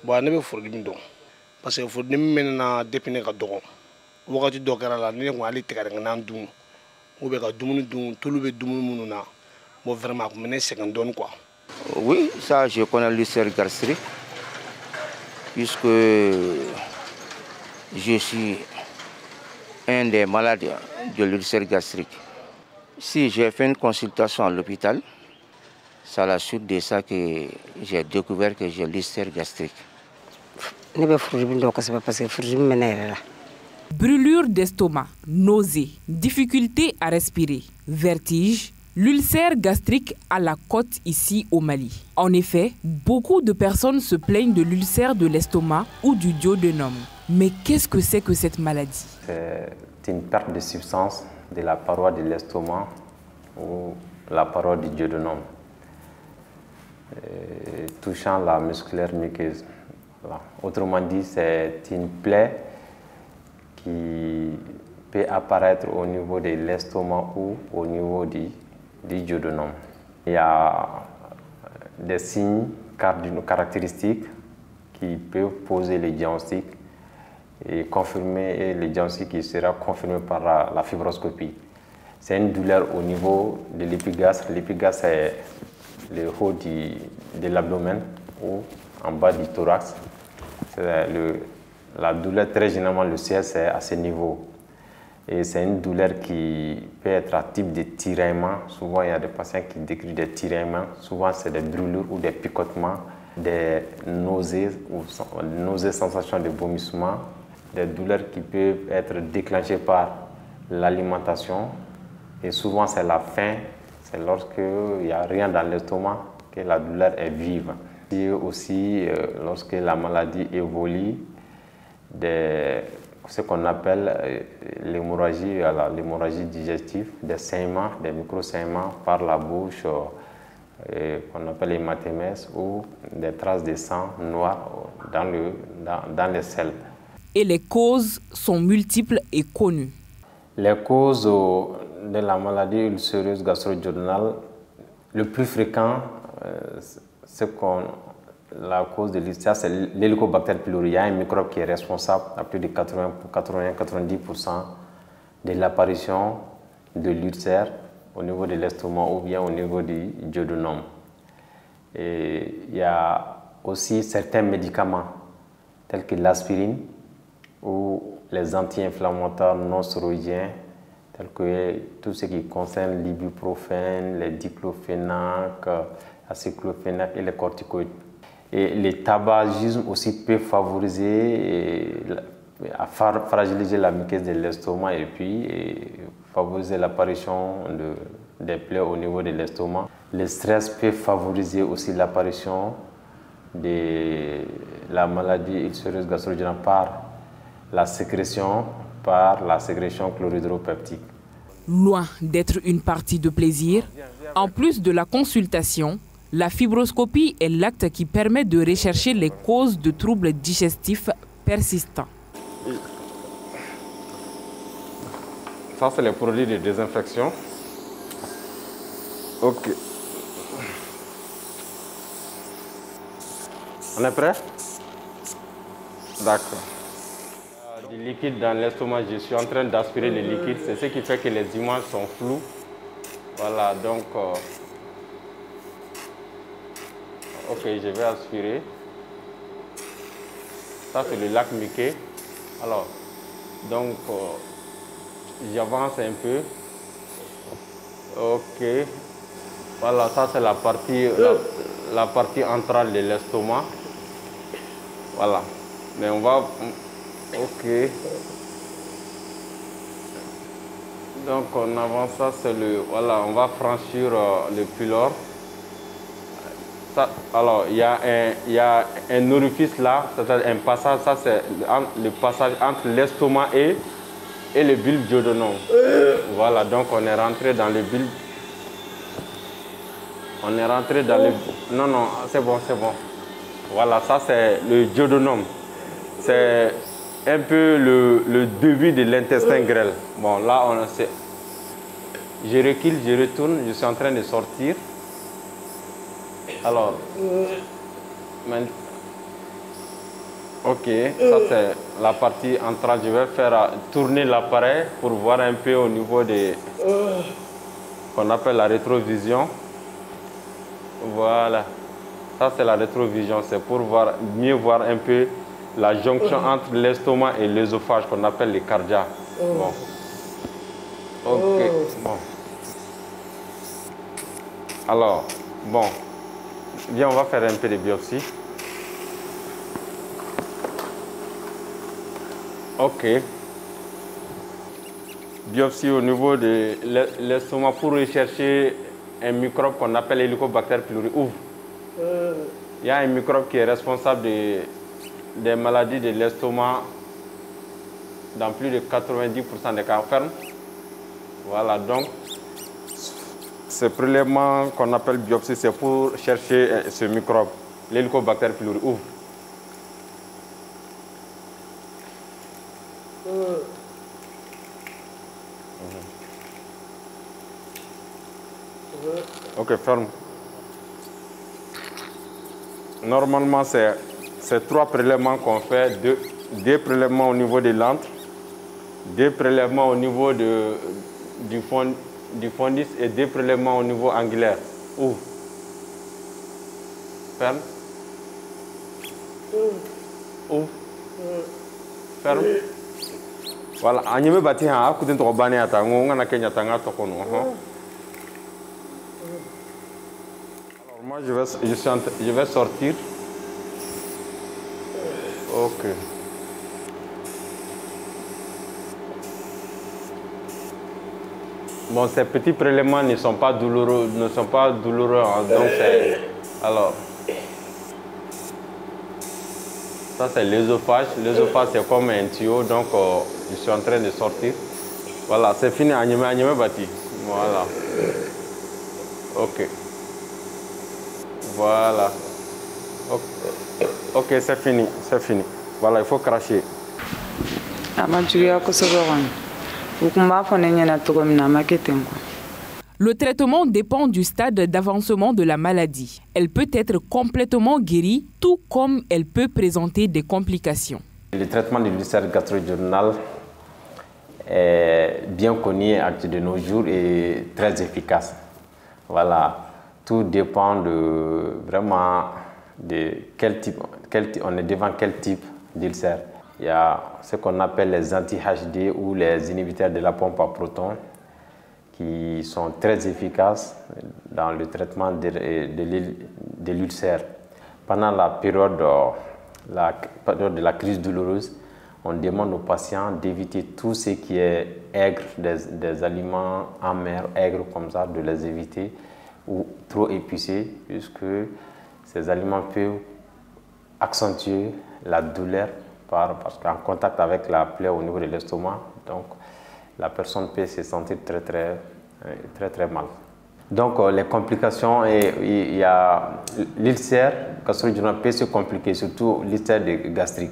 Bon, ne bɛ furudimi dɔn parce que furudimi mɛnna depuis ne ka dɔgɔ wagati dɔ kɛra la ne kun hali tigɛdɛgɛnan dun ou bien ka dumuni dun tulu bɛ dumuni minnu na bon vraiment a kun bɛ ne sɛgɛn dɔɔni quoi. Oui, ça je connais l'ulcère gastrique puisque je suis un des malades de l'ulcère gastrique. Si j'ai fait une consultation à l'hôpital, c'est à la suite de ça que j'ai découvert que j'ai l'ulcère gastrique. Brûlure d'estomac, nausées, difficulté à respirer, vertige, l'ulcère gastrique a la cote ici au Mali. En effet, beaucoup de personnes se plaignent de l'ulcère de l'estomac ou du duodénum. Mais qu'est-ce que c'est que cette maladie? C'est une perte de substance de la paroi de l'estomac ou la paroi du duodénum, touchant la musculaire muqueuse. Voilà. Autrement dit, c'est une plaie qui peut apparaître au niveau de l'estomac ou au niveau du duodénum. Il y a des signes caractéristiques qui peuvent poser le diagnostic et confirmer le diagnostic qui sera confirmé par la fibroscopie. C'est une douleur au niveau de l'épigaste. L'épigaste, c'est le haut de l'abdomen ou en bas du thorax. La douleur, très généralement, le siège, c'est à ce niveau. Et c'est une douleur qui peut être à type de tiraillement. Souvent, il y a des patients qui décrivent des tiraillements. Souvent, c'est des brûlures ou des picotements, des nausées, sensations de vomissement, des douleurs qui peuvent être déclenchées par l'alimentation. Et souvent, c'est la faim. C'est lorsqu'il n'y a rien dans l'estomac que la douleur est vive. Et aussi, lorsque la maladie évolue, ce qu'on appelle l'hémorragie digestive, des saignements, des micro-saignements par la bouche, qu'on appelle hématémèse, ou des traces de sang noir dans les selles. Et les causes sont multiples et connues. Les causes de la maladie ulcéreuse gastro-duodénale, le plus fréquent, la cause de l'ulcère, c'est l'Helicobacter pylori. Il y a un microbe qui est responsable à plus de 80-90% de l'apparition de l'ulcère au niveau de l'estomac ou bien au niveau du duodénum. Et il y a aussi certains médicaments tels que l'aspirine ou les anti-inflammatoires non stéroïdiens tels que tout ce qui concerne l'ibuprofène, les diclofénac, acéclofénac et les corticoïdes. Et le tabagisme aussi peut favoriser, fragiliser la muqueuse de l'estomac et puis favoriser l'apparition des plaies au niveau de l'estomac. Le stress peut favoriser aussi l'apparition de la maladie ulcéreuse gastro-duodénale par la sécrétion chlorhydropeptique. Loin d'être une partie de plaisir, en plus de la consultation, la fibroscopie est l'acte qui permet de rechercher les causes de troubles digestifs persistants. Ça, c'est les produits de désinfection. Ok. On est prêt? D'accord. Du liquide dans l'estomac, je suis en train d'aspirer le liquide. C'est ce qui fait que les images sont floues. Voilà, donc... Ok, je vais aspirer. Ça, c'est le lac Mickey. Alors, donc, j'avance un peu. Ok. Voilà, ça, c'est la partie antrale de l'estomac. Voilà. Mais on va... Ok. Donc, on avance, ça, c'est le... Voilà, on va franchir le pylore. Ça, alors, il y a un orifice là, c'est-à-dire un passage, ça c'est le passage entre l'estomac et le bulbe duodénal. Voilà, donc on est rentré dans le bulbe. On est rentré dans le... Non, non, c'est bon, c'est bon. Voilà, ça c'est le duodénum. C'est un peu le début de l'intestin grêle. Bon, là, je recule, je retourne, je suis en train de sortir. Alors, Ok, ça c'est la partie entrale. Je vais faire tourner l'appareil pour voir un peu au niveau de qu'on appelle la rétrovision. Voilà, ça c'est la rétrovision, c'est pour mieux voir un peu la jonction entre l'estomac et l'œsophage qu'on appelle les cardiaques. Bon. Ok, bon. Alors, bon, bien, on va faire un peu de biopsie. Ok. Biopsie au niveau de l'estomac pour rechercher un microbe qu'on appelle Helicobacter pylori. Ouvre. Il y a un microbe qui est responsable des maladies de l'estomac dans plus de 90% des cas. Ferme. Voilà, donc, ce prélèvement qu'on appelle biopsie, c'est pour chercher ce microbe, l'Helicobacter pylori. Ouvre. Ok, ferme. Normalement, c'est 3 prélèvements qu'on fait, 2 prélèvements au niveau des lentres, 2 prélèvements au niveau du fondis et 2 prélèvements au niveau angulaire. Ouvre. Ferme. Ouvre. Ferme. Voilà. Alors moi, je vais sortir. Ok. Bon, ces petits prélèvements ne sont pas douloureux, hein, donc alors, ça c'est l'œsophage. L'œsophage c'est comme un tuyau, donc je suis en train de sortir. Voilà, c'est fini, Agneme Bati. Voilà. Ok. Voilà. Ok, c'est fini, c'est fini. Voilà, il faut cracher. Le traitement dépend du stade d'avancement de la maladie. Elle peut être complètement guérie, tout comme elle peut présenter des complications. Le traitement de l'ulcère gastro-duodénal est bien connu de nos jours et très efficace. Voilà, tout dépend vraiment de quel type, on est devant quel type d'ulcère. Il y a ce qu'on appelle les anti-HD ou les inhibiteurs de la pompe à protons qui sont très efficaces dans le traitement de l'ulcère. Pendant la période de la crise douloureuse, on demande aux patients d'éviter tout ce qui est aigre, des aliments amers, aigres comme ça, de les éviter, ou trop épicés, puisque ces aliments peuvent accentuer la douleur parce qu'en contact avec la plaie au niveau de l'estomac, donc la personne peut se sentir très mal. Donc les complications, il y a l'ulcère gastro-duodénal peut se compliquer, surtout l'ulcère gastrique.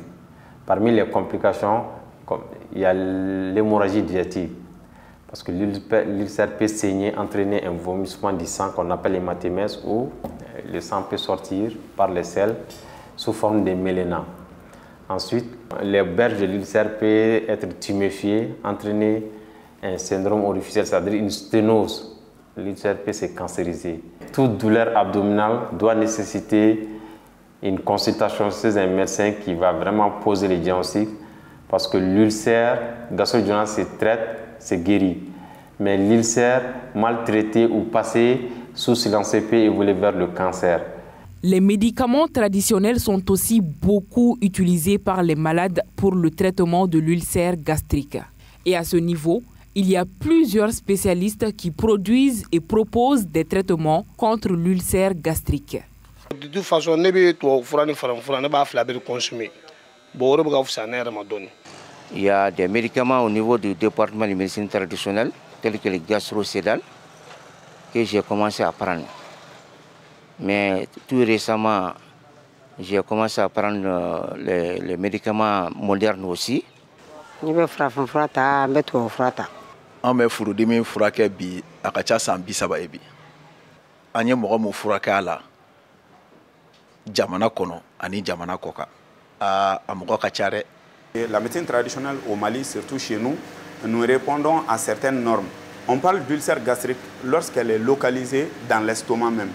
Parmi les complications, il y a l'hémorragie digestive, parce que l'ulcère peut saigner, entraîner un vomissement du sang qu'on appelle hématémèse, où le sang peut sortir par les selles sous forme de méléna. Ensuite, les berges de l'ulcère peuvent être tuméfiées, entraîner un syndrome orificiel, c'est-à-dire une sténose. L'ulcère peut se cancériser. Toute douleur abdominale doit nécessiter une consultation chez un médecin qui va vraiment poser les diagnostics, parce que l'ulcère gastro-duodénal se traite, c'est guéri. Mais l'ulcère mal traité ou passé sous silence peut évoluer vers le cancer. Les médicaments traditionnels sont aussi beaucoup utilisés par les malades pour le traitement de l'ulcère gastrique. Et à ce niveau, il y a plusieurs spécialistes qui produisent et proposent des traitements contre l'ulcère gastrique. De toute façon, il y a des médicaments au niveau du département de médecine traditionnelle, tels que le gastrocédal, que j'ai commencé à prendre. Mais tout récemment, j'ai commencé à prendre les médicaments modernes aussi. An bɛ furudimi furakɛ bi a ka ca san 30 ye bi. An ye mɔgɔ min furakɛ a la jamana kɔnɔ ani jamana kɔkan. mɔgɔ ka ca dɛ. La médecine traditionnelle au Mali, surtout chez nous, nous répondons à certaines normes. On parle d'ulcère gastrique lorsqu'elle est localisée dans l'estomac même,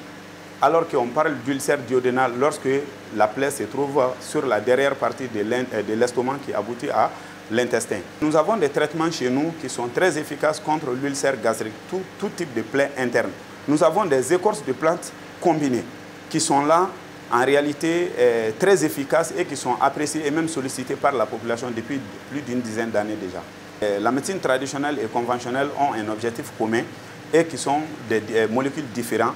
alors qu'on parle d'ulcère duodénal lorsque la plaie se trouve sur la dernière partie de l'estomac qui aboutit à l'intestin. Nous avons des traitements chez nous qui sont très efficaces contre l'ulcère gastrique, tout type de plaie interne. Nous avons des écorces de plantes combinées qui sont là en réalité très efficaces et qui sont appréciées et même sollicitées par la population depuis plus d'une dizaine d'années déjà. La médecine traditionnelle et conventionnelle ont un objectif commun et qui sont des molécules différentes.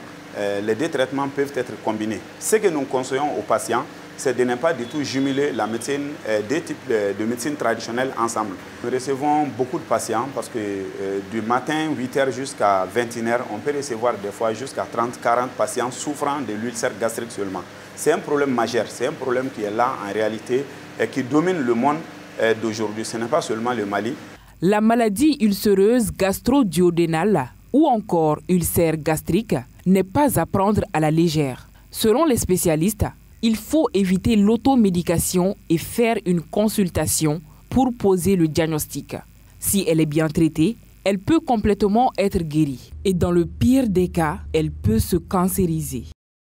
Les deux traitements peuvent être combinés. Ce que nous conseillons aux patients, c'est de ne pas du tout jumeler la médecine, deux types de médecine traditionnelle ensemble. Nous recevons beaucoup de patients parce que du matin 8h jusqu'à 21h, on peut recevoir des fois jusqu'à 30-40 patients souffrant de l'ulcère gastrique seulement. C'est un problème majeur, c'est un problème qui est là en réalité et qui domine le monde d'aujourd'hui. Ce n'est pas seulement le Mali. La maladie ulcéreuse gastro-duodénale ou encore ulcère gastrique n'est pas à prendre à la légère. Selon les spécialistes, il faut éviter l'automédication et faire une consultation pour poser le diagnostic. Si elle est bien traitée, elle peut complètement être guérie. Et dans le pire des cas, elle peut se cancériser.